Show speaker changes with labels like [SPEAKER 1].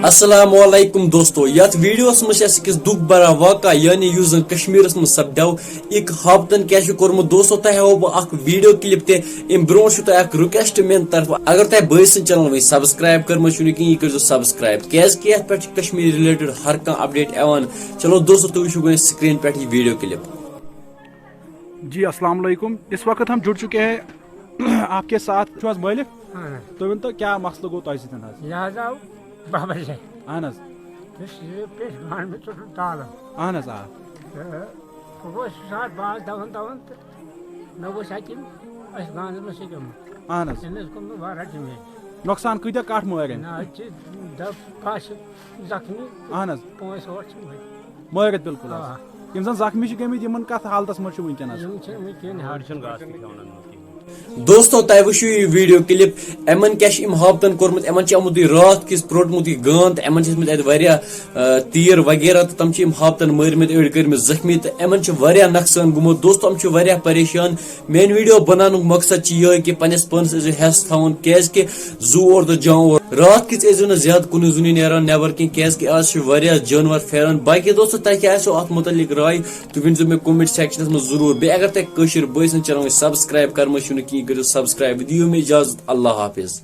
[SPEAKER 1] السلام علیکم دوستو یت ویڈیوس مجھ أکس دکھ برا واقع یعنی یُس زن کشمیرس مز سپدو ایک ہفتن کیا کورمت دوستو تہ ہاو بہ اخ ویڈیو کلپ تہ ام برو اخ رکویسٹ میان طرف اگر تہ بٲے سن چینل وۄنۍ سبسکرائب کرمت چھو کہین یہ کرزو سبسکرائب کیاز کہ ات پہ کشمیر ریلیٹڈ ہر کھانا اپڈیٹ ایوان چلو دوستو تُہۍ وٕچھِو گۄڈٕ سکرین پہ یہ ویڈیو کلپ.
[SPEAKER 2] جی السلام علیکم. اس وقت ہم جڑ چکے ہیں آپ کے ساتھ چھو حظ مٲلک تُہۍ ؤنتو کیا مسئلہ گوٚو تۄہہِ سۭتۍ حظ؟
[SPEAKER 3] یہ حظ آو بابا جی
[SPEAKER 2] اہن حظ
[SPEAKER 3] پیش گان میں ژوٚٹُن تالہٕ
[SPEAKER 2] اہن حظ آ
[SPEAKER 3] بہٕ گوس ساڑ 5 دوان تہٕ مےٚ وٕچھ اَتہِ أسۍ گانَس منٛز چھِ گٔمٕتۍ
[SPEAKER 2] اہن حظ
[SPEAKER 3] أمِس گوٚو مےٚ واریاہ ڈیمیج
[SPEAKER 2] نۄقصان کۭتیاہ کٹھ مٲرِن؟
[SPEAKER 3] نہ اَتہِ چھِ 10 چھِ زخمی
[SPEAKER 2] اہن حظ
[SPEAKER 3] 5 ٲٹھ چھِ مٔرِتھ
[SPEAKER 2] مٲرِتھ بالکل
[SPEAKER 3] آ
[SPEAKER 2] حظ یِم زن زخمی چھِ گٔمٕتۍ یِمن کتھ حالتس منٛز چھِ وٕنکیٚنس؟
[SPEAKER 3] یِم چھِ وٕنکیٚن
[SPEAKER 1] دوستو تہ وٕچھِو یہ ویڈیو کلپ امن کیا ام ہاپتن کورمت امن آمت یہ رات کس پروٹمت یہ گان تو امن ات تیر وغیرہ تو تم ام ہاپتن مارمت اڑ کرمت زخمی تو امن نقصان گومت دوستو ہم پریشان. مین ویڈیو بنان مقصد یہ کہ پنس پانس حس تھون کیاز کہ زو اور تو جانور رات کس ایزو نا زیادہ کن زونی نیران نیبر کی کیاز کہ آج جانور پھیران. باقی دوستو تہ کیا ات متعلق رائے تو ونزو مے کومنٹ سیکشنس میں ضرور بی اگر تہ کشر بٲے سن چینل سبسکرائب کرمت چھو کہین کرو سبسکرائب. دیو میں اجازت. اللہ حافظ.